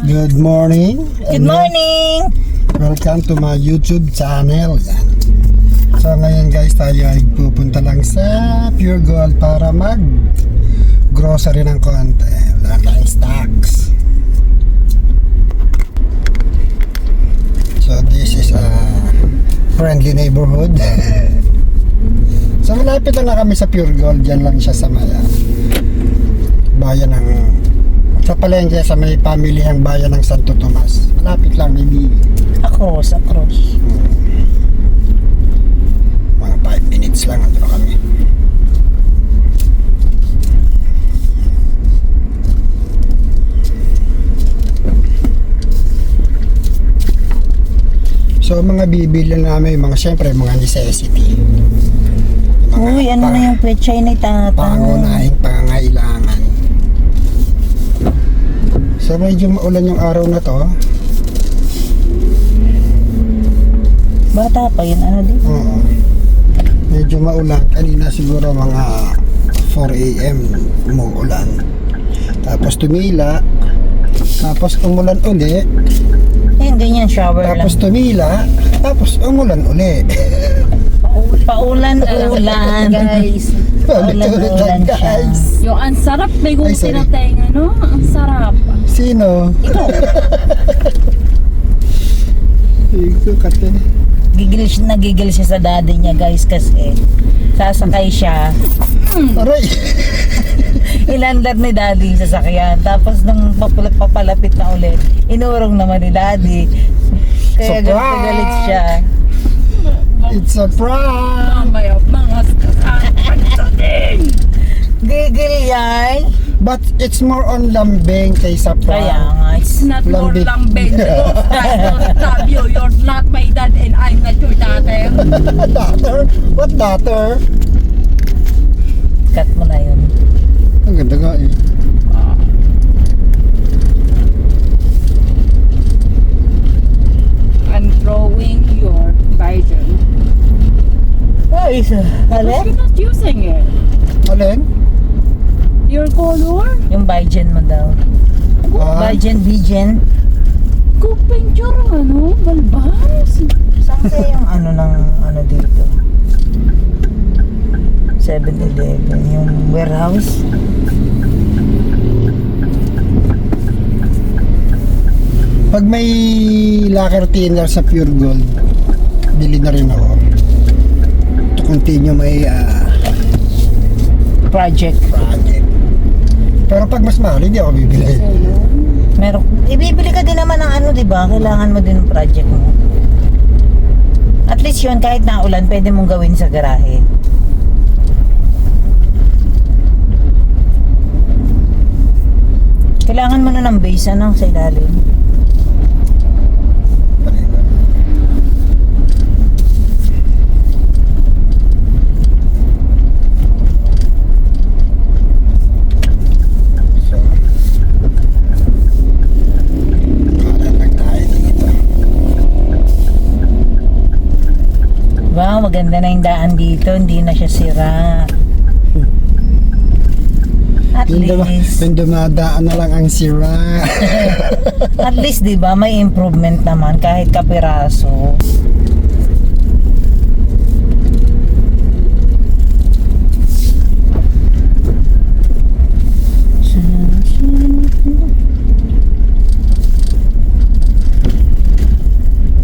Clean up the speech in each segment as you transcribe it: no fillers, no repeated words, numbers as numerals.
Good morning. Good morning! Welcome to my YouTube channel. Yan. So ngayon guys, tayo ay pupunta lang sa Pure Gold para mag grocery ng konti. Wala tayong stocks. So this is a friendly neighborhood. So malapit na kami sa Pure Gold. Yan lang siya sa bayan ng sa palengke sa may pamilihang bayan ng Santo Tomas. Malapit lang, maybe Across. mga 5 minutes lang ando kami. So mga bibili namin mga siyempre mga necessity. Uy, ano na yung pechay ni tata? Pangunahing pangangailangan. So medyo maulan yung araw na to. Bata pa yun, ano di? Oo. Medyo maulan. Kanina siguro mga 4 AM umuulan. Tapos tumila. Tapos umulan uli. Ayun, ganyan, shower Tapos lang. tumila. Tapos umulan uli. Paulan-ulan. Guys, Ulit-ulit lang guys. yung ang sarap may Ay, sorry. tinatenga, no? Ang sarap. Sino? Ikaw kate. Gigil siya sa daddy niya, guys, kasi sasakay siya. Aray. Ilandar ni daddy yung sasakyan. Tapos nung papalapit na ulit, inurong naman ni daddy. Kaya Surprise! galit siya. It's a prank. Mamaya, mga pagdating. Gigil yan. But it's more on lambing kaysa Kaya prank. nga, It's not more Lambing. lambing. Don't stop you. You're not my dad and I'm not your daughter. Daughter? What daughter? cut mo na yun. Ang ganda nga eh. I'm throwing your Biden. Ay, Because you're not using it. Alin? Your color? yung Bigen mo daw. Ah, Bigen. Go picture, ano? Balbas. Saan kaya yung ano dito? 7-Eleven, yung warehouse. pag may locker thinner sa Pure Gold, bili na rin ako. To continue may Project. project. Pero pag mas mahal, hindi ako bibili. Meron, ibibili ka din naman ng ano, di ba? Kailangan mo din ng project mo. At least yun, kahit na ulan, pwede mong gawin sa garahe. Kailangan mo na ng base, ano, sa ilalim. So, kanan lang tayo dito. Wow, maganda na yung daan dito. Hindi na siya sira. At least, Yung dumadaan na lang ang sira. at least, di ba, may improvement naman kahit kapiraso.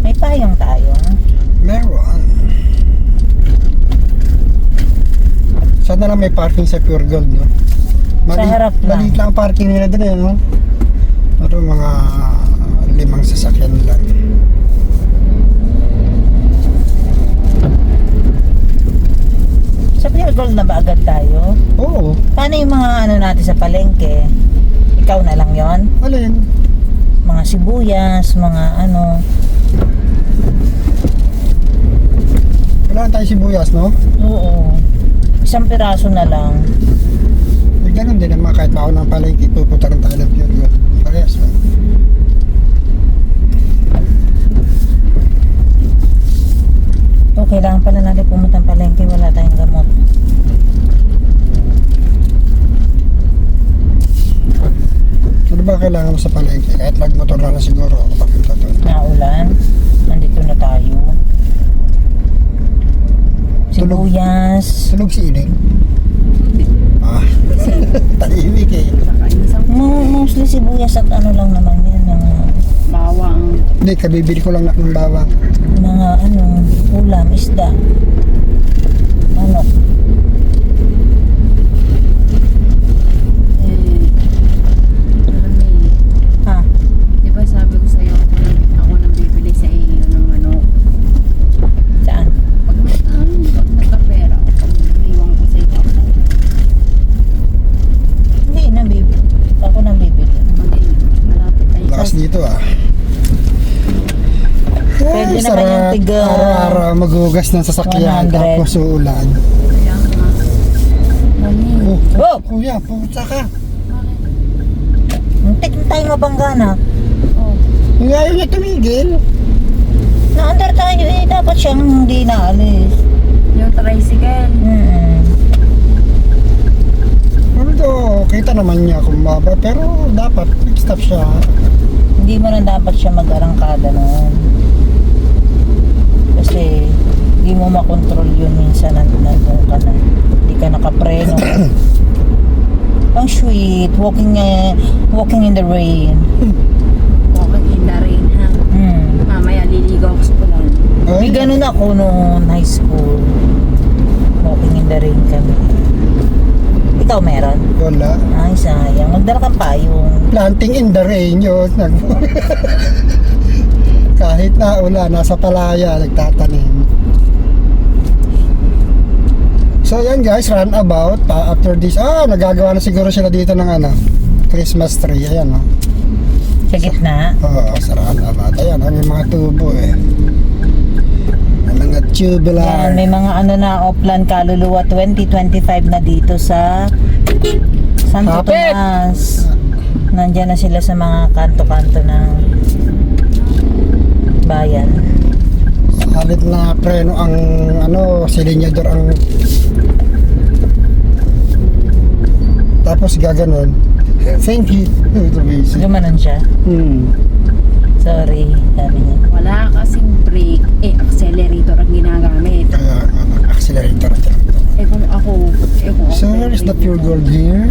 May payong tayo. Meron. Sana lang may parking sa Pure Gold, no? Sa harap lang. Maliit lang ang parking nila din, eh, no? Pero mga 5 sasakyan lang. Sa Pure Gold na ba agad tayo? Oo. Paano yung mga ano natin sa palengke? Ikaw na lang yon? Alin? Mga sibuyas, mga ano. Wala na tayo sibuyas, no? Oo. Isang piraso na lang. Eh, ganun din naman kahit na ako ng palengke, pupunta rin tayo ng Pure Gold. Parehas lang. O, kailangan pala natin pumunta ng palengke. Wala tayong gamot. Ano ba kailangan mo sa palengke? Kahit nagmotor lang na siguro ako papunta doon. Naulan. Nandito na tayo. Tulog. Sibuyas. Tulog si Ining. Ah, tahimik eh. Saka isang Mostly sibuyas at ano lang naman yan. bawang. Hindi, kabibili ko lang ng bawang. Mga ulam, isda. Manok. Mami, Ha? di ba sabi ko sa'yo, ako nang bibili sa iyo ng manok. Saan? Pag nagka-pera ako, pag iniwan ko sa iyo ako, Hindi, nabibili. Ako nabibili. malapit tayo. Lakas dito ah. Pwede naman yung tiga Araw-araw maghugas ng sasakyan 100. tapos uulan. Kaya nga. Mami, Oh! Kuya, pumunta ka. Muntik na tayo mabangga na. oh, Yung ayaw niya tumigil. Na-under tayo eh. Dapat siyang hindi naalis. yung tricycle. Although, kita naman niya kung baba, pero dapat nag-stop siya. Hindi mo na dapat siya mag-arangkada noon. Kasi hindi mo makontrol yun minsan nandun ka na. Hindi ka nakapreno. Ang sweet. Walking in the rain. Walking in the rain, ha? Mamaya liligaw ako sa ulan. May ganun ako noon high school. Walking in the rain kami. Ikaw meron? Wala. Ay, sayang. Magdala kang payong. Planting in the rain yun. Kahit na ulan, nasa palaya, nagtatanim. So yan guys, roundabout. After this, nagagawa na siguro sila dito ng Christmas tree. Ayan oh. Sa gitna. Oo, sa roundabout. Ayan, may mga tubo eh. May mga tubular. Yan, may mga Oplan Kaluluwa 2025 na dito sa Santo Kapit! Tomas. Nandiyan na sila sa mga kanto-kanto ng bayan. Halit na preno ang silinyador ang tapos gaganon. Thank you. Ito busy. Gumanon siya. Sorry, sabi niya. Wala kasing brake, accelerator ang ginagamit. Kaya accelerator. Kung ako Sir, is the pure gold here?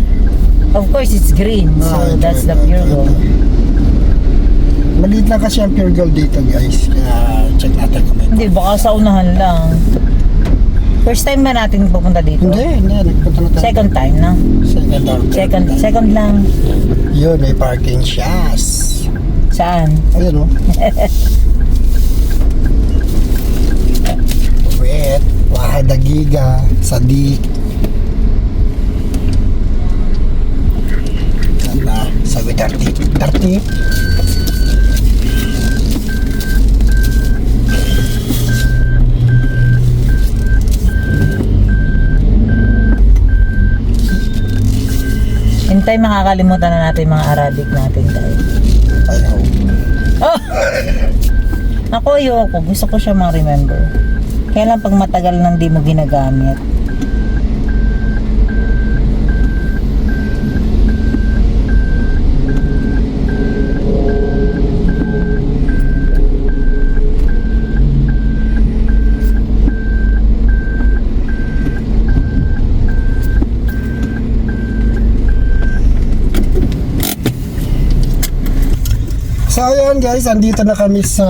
Of course, it's green. So, that's the pure gold. Maliit lang kasi ang pure gold dito guys. Kaya check natin kung may. Hindi, baka sa unahan lang. First time ba natin pupunta dito? Hindi. Nagpunta na tayo. Second time na. Second lang. Yun, may parking siya. Saan? Ayun o. Wait. Wahada Giga. Sadik. Sana. Sabi 30. Hintay, makakalimutan na natin yung mga Arabic natin guys. Ayaw. Oh! Ako ayoko. Gusto ko siya ma-remember. Kaya lang pag matagal nang di mo ginagamit. So ayan guys, andito na kami sa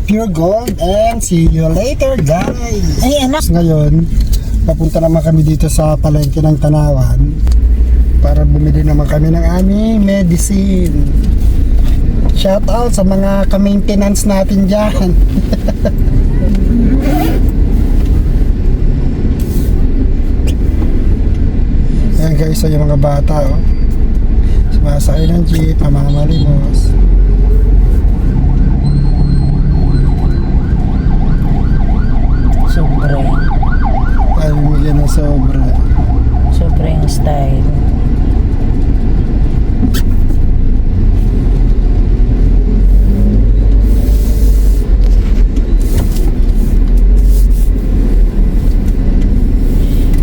Pure Gold and see you later guys. Ay, anak. Ngayon, papunta naman kami dito sa palengke ng Tanawan para bumili naman kami ng aming medicine. Shout out sa mga ka-maintenance natin dyan. Ayan guys, so yung mga bata sumasakay ng jeep, mamamalimos. Sobre. Ay, bumili ng sobra. Sobre yung style.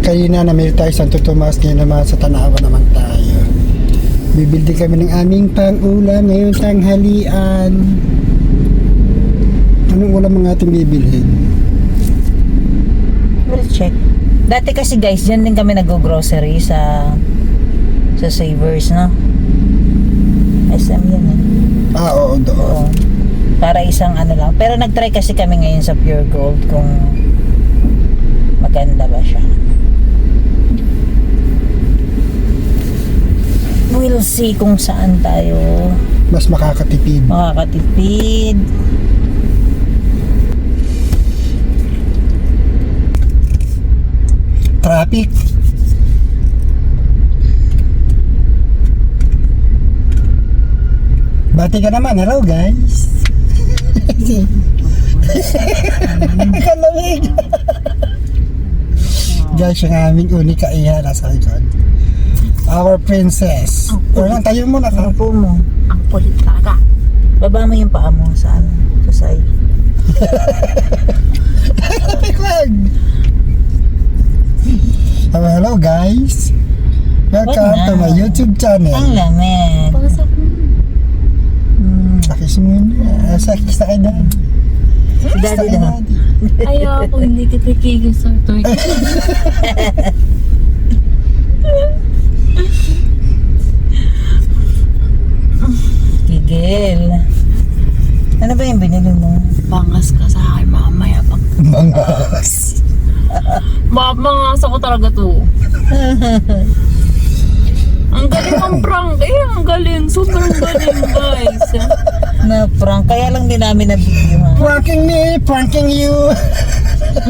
Kanina na may tayo Santo Tomas, ngayon naman sa Tanawan naman tayo. Bibili kami ng aming pang-ulam ngayong tanghalian. Anong ulam ang ating bibilhin? We'll check. Dati kasi guys, dyan din kami nag-grocery sa Savers, no? SM yan eh. Oo, doon. Oo. Para isang ano lang. Pero nag-try kasi kami ngayon sa Pure Gold kung maganda ba siya. We'll see kung saan tayo Mas makakatipid. makakatipid. Traffic. Bati ka naman. Hello guys. Kalamig. Guys, yung aming unika iha nasa likod. Our princess. Walang tayo muna ka. Upo mo. Ang kulit talaga. Baba mo yung paa mo sa ano, sa side. Wag. Hello guys. Welcome Wag na. to my YouTube channel. Ang lamig. Pasok mo. Sakis muna. Sakis na kayo dad. Si daddy daw. Ayoko, hindi kita kikis sa toy. Gigil. Ano ba yung binili mo? Bangas ka sa akin mamaya pag... Mangas. Mapangas ako talaga to. Ang galing ang prank. Ang galing. Sobrang galing, guys. Na prank. Kaya lang din namin na-video ha. Pranking me, pranking you.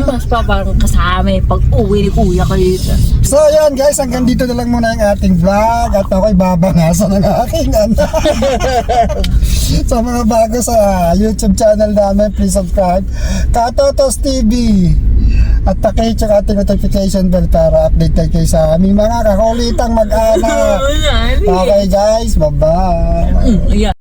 Mas pa parang kasama pag uwi ni kuya kayo. So yan guys, hanggang dito na lang muna yung ating vlog. At ako'y babangasan ng aking anak. Sa mga bago sa YouTube channel namin, please subscribe. Katotos TV. At pakihit yung ating notification bell para update kayo sa aming mga kakulitang mag-anak. Okay guys, bye-bye. Yeah.